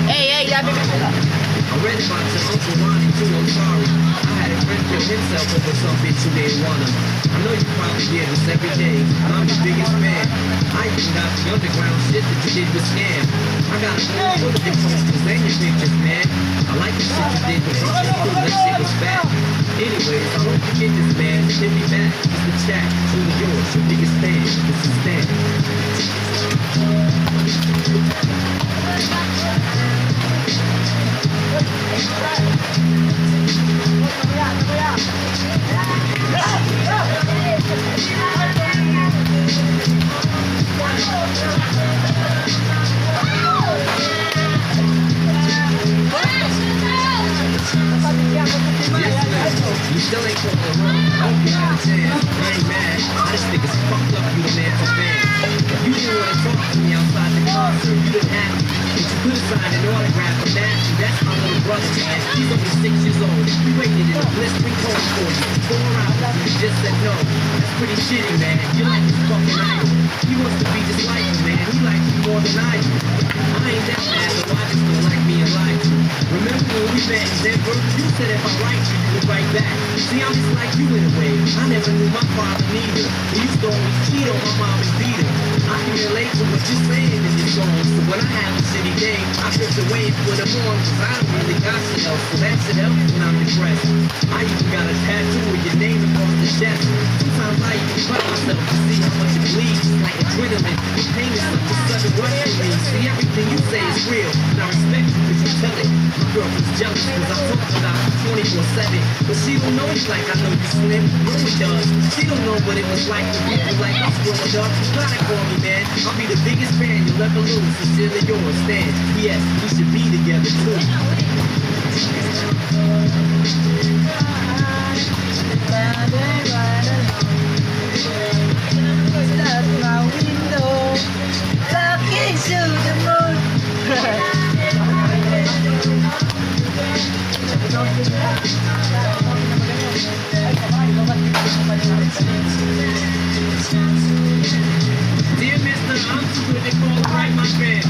Hey, labi ka pala. I read about your Uncle Ronnie too, I'm sorry. I had a friend kill himself over some bitch who didn't want him. I know you probably hear this every day, and I'm your biggest fan. I even got the underground shit that you did with Scam. I got a room full of your posters and your pictures, man. I like the shit you did with Bunch of Crew, that shit was bad. Anyways, I hope you get this, man. Hit me back, just the chat. Truly yours, your biggest fan. This is Stan. You still ain't called the run. I hope you have a chance. I ain't mad. I just think it's fucked up you the man for fans. If you didn't want to talk to me outside the concert, you didn't have to. But you could have signed an autograph for that. That's my little brother, man. He's only 6 years old. We waited in a blistering cold for you. 4 hours. You just said no. That's pretty shitty, man. You're like his fucking idol. He wants to be just like you, man. He likes you more than I do. I ain't that bad, so I just don't like me and like you. Remember when we met in Denver? You said if I write you, you would write back. See, I'm just like you in a way. I never knew my father neither. He used to always cheat on my mom and beat her. I can relate to what you're saying in your songs. So when I have a shitty day, I drift away and put them on. Cause I don't really got shit else. So that shit helps when I'm depressed. I even got a tattoo with your name across the chest. Sometimes I even cut myself to see how much it bleeds. Like adrenaline. The pain is such a sudden rush for me. See, everything you say is real. And I respect you cause you tell it. My girlfriend's jealous cause I talk about you 24/7. But she don't know you like I know you, Slim. No one does. She don't know what it was like for people like us growing up. You gotta call me, man. I'll be the biggest fan you'll ever lose. Sincerely yours, Stan. Yes, we should be together too. Dear Mr. I'm too good to call right my friend.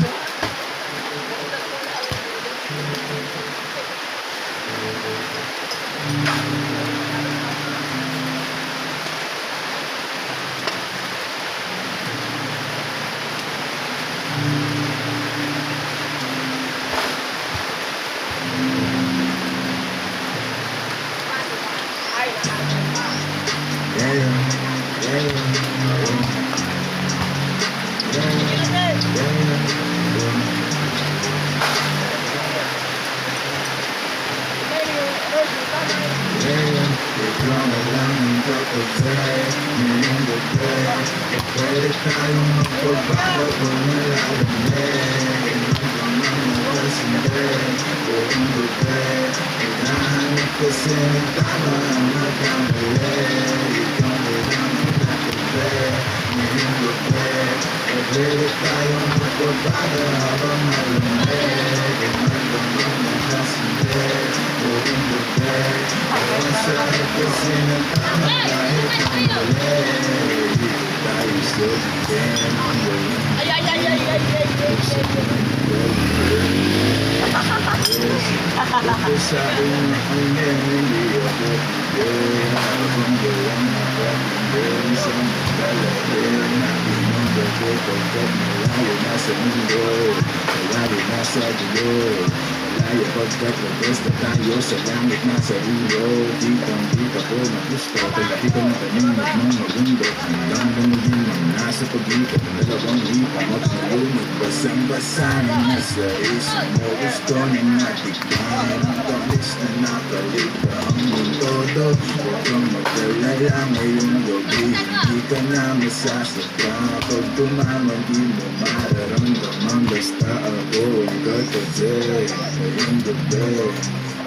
tayo pagkat nag-besta tayo sa langit na sa ulo. Ditang-dita ko na gusto, talaki ko na kaming mga mundo. Hanggang lumulin ang nasa paglipat ng dalawang lipang at malumig. Basang-basa na nasa isang mo gusto na natikman. Ang tamis na nakalita ang mundo to. Huwag kang mag-alala ngayong gabi, hindi ka na masasaka. Pag tumaman di mo mararamdaman, basta ako ang katabi. Ngayong gabi,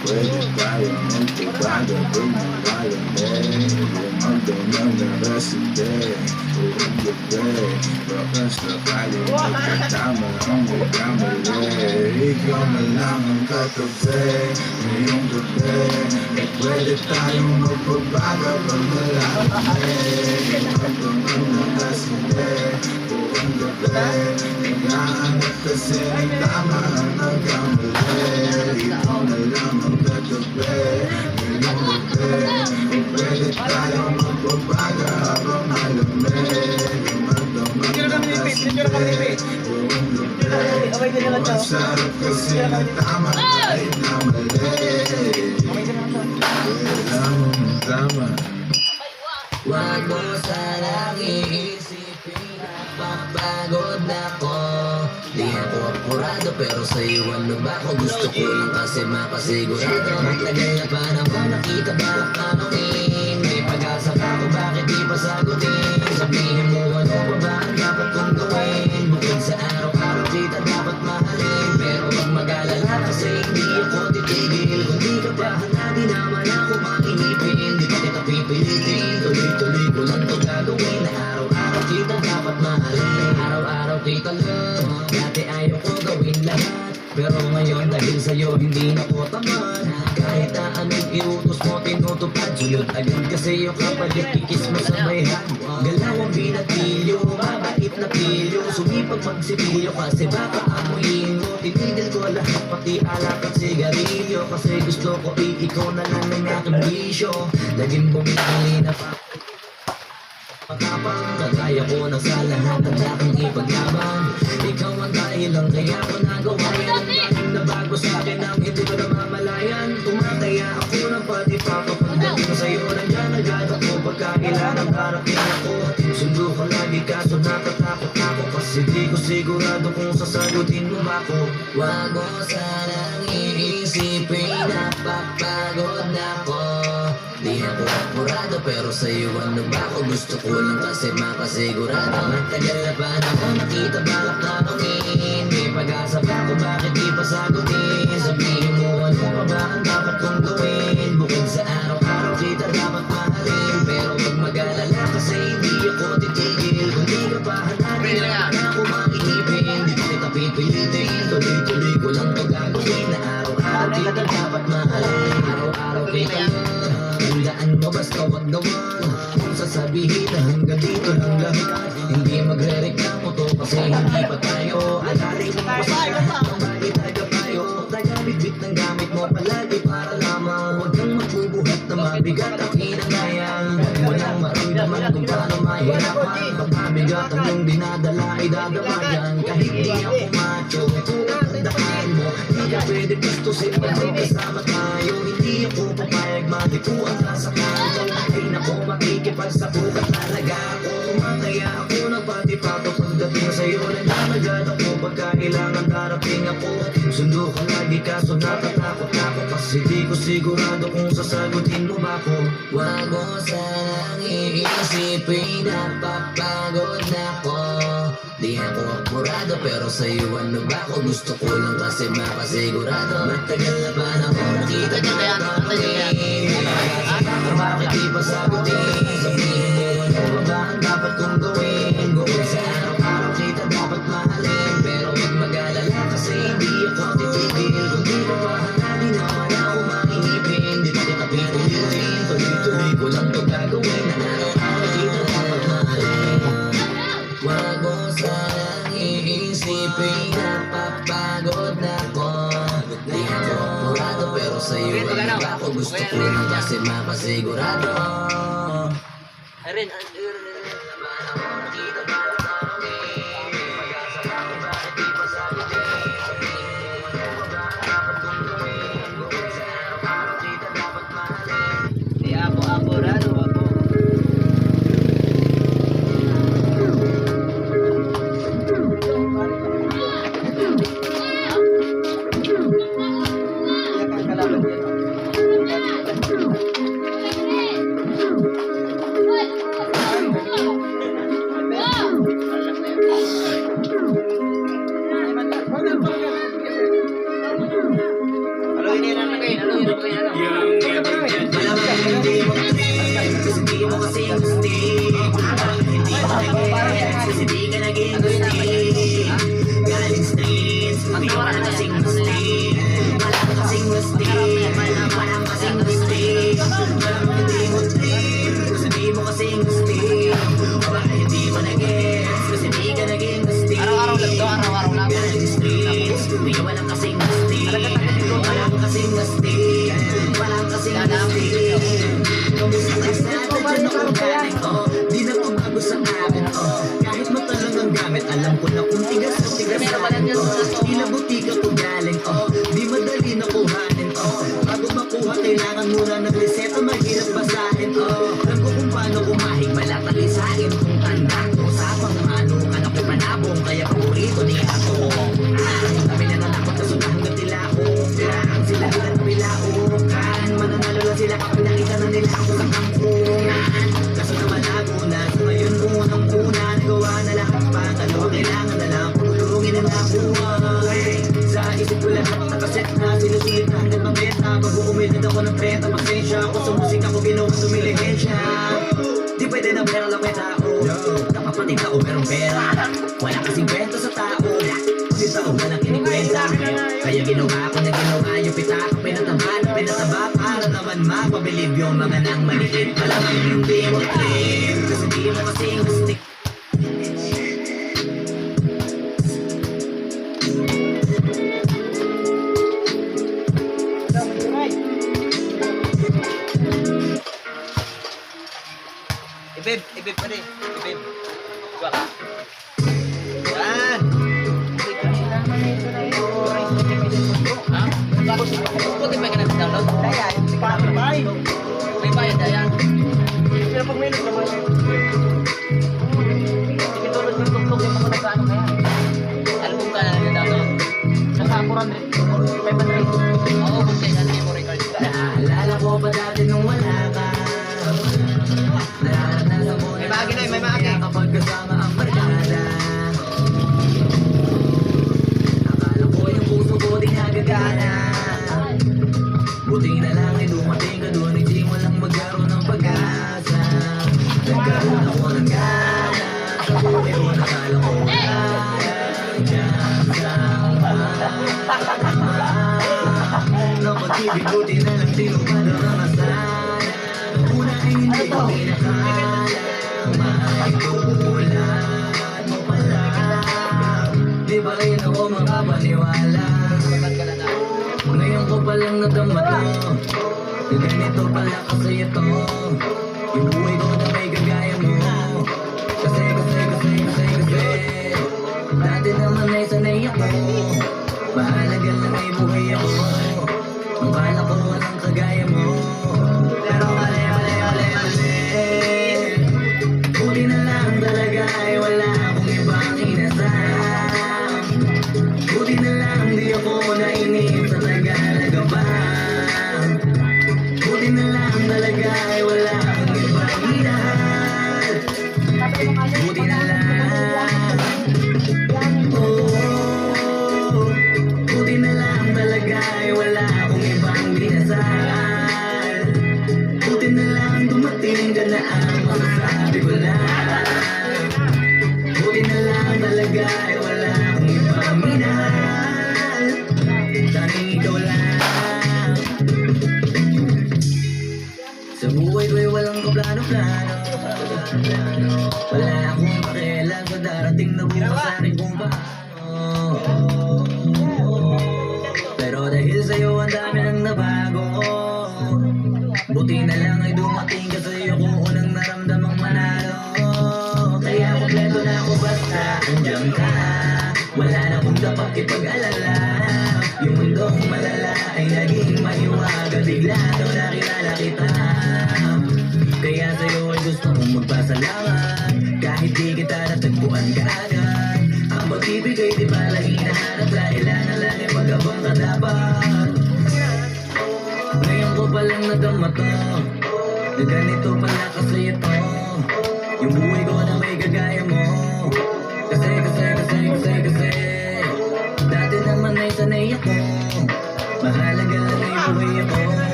pwede tayo magpabago kung malamig. Lumagdaw na narasinde. Ngayong gabi, bakas na tayo magkatama ang magkamali. Ikaw na lang ang katabi. Ngayong gabi, pwede tayo magpabago kung malamig. Lumagdaw na narasinde. Ngayong gabi, naghahanap kasi ng tama ang magkamali. Ikaw na lang ang katabi. Ngayong gabi, pwede tayo magpabago habang malamig. Lumagdaw na narasinde. Ngayong gabi, ang sarap kasi ng tama kahit na mali. Kailangan mo tama. Huwag mo sanang iisipin na papagod na ko. Di ako apurado pero sa'yo ano ba ako? Gusto ko lang kasi makasigurado. Matagal na pa naman nakita ba ang tanongin? May pag-asa pa ako bakit di pa sagutin? Sabihin mo ano pa ba ang dapat kong gawin? Bukod sa araw-araw kita dapat mahalin. Pero huwag mag-alala kasi hindi ako titigil. Kung di ka pa hanapin naman ako makinipin. Di pa kita pipilitin. Tuloy-tuloy ko lang ito gagawin. Na araw-araw kita dapat mahalin. Araw-araw kita lang. Dati ayaw ko gawin lahat, pero ngayon dahil sa'yo hindi na ko tamad. Kahit na anong iutos mo tinutupad. Sulot agad kasi yung kapalit kikis mo sa may hagwag. Galaw ang binatilyo, mabait na pilyo. Sumipag magsipilyo kasi baka amuyin mo. Tinigil ko lahat pati alak at sigarilyo. Kasi gusto ko ikaw na lang ng aking bisyo. Laging bumili na pa matapang, kagaya ko na sa lahat ang aking ipaglaban. Ikaw ang dahilan kaya ko nagawa yan. Ang daming na bago sa akin ang hindi ko namamalayan. Tumataya ako ng pati papapagdating sa'yo. Nandiyan agad ako pagkakailanang darating ako. Sundo ko lagi kaso natatakot ako. Kasi di ko sigurado kung sasagutin mo ba ako. Huwag mo sanang iisipin na papagod na ako. Di ako apurado pero sa'yo ano ba ako? Gusto ko lang kasi makasigurado. Matagal na pa na ako nakita balak tanongin. May pag-asa pa ako bakit di pa sagutin? Sabihin mo ano pa ba ang dapat kong gawin? Bukod sa araw-araw kita dapat mahalin. Pero huwag mag-alala kasi hindi ako titigil. Kung di ka pa hanapin naman ako makiipin. Di pa kita pipilitin. Tuloy-tuloy ko lang ito gagawin. Na araw-araw kita dapat mahalin. Araw-araw kita lang. Tandaan mo basta wag naman kung sasabihin na hanggang dito lang lahat. Hindi magre-reklamo to kasi hindi pa tayo. Alalay mo pa sa lahat ng bali tayo tayo. Taga-bitbit ng gamit mo palagi para lamang. Huwag kang magbubuhat na mabigat ang kinangayang. Huwag mo lang maramdaman kung paano mahirapan. Pag mabigat ang iyong dinadala ay dadamayan. Kahit di ako macho, tandaan mo di ka pwede gustusin pag kasama tayo. Hindi ako papayag matikuan ka sa kanto. Ay naku makikipagsabukat talaga ako. Tumataya ako ng pati-pato pagdating sa'yo. Nananagad ako pagkailangan darating ako. Sundo ka lagi kaso natatakot ako. Kasi di ko sigurado kung sasagutin mo ba ako. Huwag mo sanang iisipin na papagod na ako. Di ako apurado pero sa'yo ano ba ako? Gusto ko lang kasi makasigurado. Matagal na pa na ako nakita ka na tanongin. Bakit di pa sagutin? Sabihin mo ano ba ba ang dapat kong gawin? Bukod sa araw-araw kita dapat mahalin. Pero huwag mag-alala kasi hindi ako titigil. Kung di ka pa hanapin naman ako makinipin. Di pa kita pipilitin. Tuloy-tuloy ko lang ito gagawin. Na araw-araw kita dapat mahalin. Huwag mo sanang iisipin na papagod na ako. Di ako apurado pero sa'yo ano ba ako? Gusto ko lang kasi makasigurado. Arin, Nakita ba ang tanongin? Pag-asa pa ako bakit di pa sagutin? Sabihin mo ano ba ba ang dapat kong Ngunit alam ko na kung tigas na tigas sa akin to. Tila butika ko galing, di madali na kuhanin, bago makuha kailangan muna ng reseta, mahirap basahin, alam ko kung paano kumahig, malatalisain kung tanda ko sa pangmano, anak ko panabong, kaya paborito ni ako. Kami na nanakot na sunahang gatila ko, kailangan sila bilang bilaukan, mananalo lang sila kapag nakita na nila ako sa kampungan. Kaso naman ako na sa ngayon unang-una, nagawa na lang ang pangalawa, kailangan na lang pulungin ang nabuhay. Sa isip ko lahat nakaset na, sinusulit na hanggang mabenta, bago umilid ako ng peta, pasensya ako sa musika ko, ginawa tumilihensya. Di pwede na pera lang may tao, napapating tao merong pera, wala kasing kwento sa tao, di tao walang kinikwenta. Kaya ginawa ko na ginawa yung pitaka, pinataba para naman mapabilib yung mga nang maliit. Malamang hindi mo trip, kasi di mo kasing gusto. Ibib pa rin. Ibib. Diba ka? Yan. Ha? Buti ba ka na-download? Daya. May bayad, Daya. Pero pag may naman Itulog yung tuktok yung mga nagkano kaya. Album ka na na-download? nasa 400, 500. Oo, kung kaya natin yung memory card. Naalala ko pa dati nung wala ka, nararanasan mo na May magi. kapag kasama ang barkada. Akala ko yung puso ko di nagagana, buti na lang ay dumating ka doon, hindi mo lang magkaroon ng pag-asa. Nagkaroon ako ng gana, sa buhay ko nakala ko wala dyan ng pag-ibig, buti na lang tinupad ang masana. Una ay hindi ko pinakalang maitulad mo pala. Di ba rin ako makapaniwala? Ngayon ko palang nadama to, na ganito pala kasi ito. Yung buhay ko na may gagaya mo, kasi dati naman ay sanay ako, mahalaga lang ay buhay ako. Ang kala ko walang kagaya mo, pero mali. Buti na lang talaga ay wala akong ibang inasam. Buti na lang di ako nainig sa Tagalaga ba. Buti na lang talaga ay wala akong ibang minahal. Buti na lang, oh, buti na lang talaga ay wala akong ibang dinasal. Buti na lang dumating ka na ang masasabi ko lang. Buti na lang talaga ay wala akong ibang minahal, tanging ikaw lang. Sa buhay ko'y walang kaplano-plano, wala akong pakialam sa darating na bukas sa akin kung paano. Pero dahil sa'yo ang dami nang nabago, buti na lang ay dumating ka sa'yo kung unang naramdamang manalo. Kaya kompleto na ako basta andyan ka, wala na kong dapat ipag-alala. Yung mundong malala ay naging mahiwaga, bigla daw nakilala kita. Kaya sa'yo ay gusto kong magpasalamat, kahit di kita natagpuan kaagad. Ang pag-ibig ay di pala hinahanap, dahil lang ay pag-abang ka dapat. Ngayon ko palang nadama to, na ganito pala kasi ito. Yung buhay ko na may gagaya mo,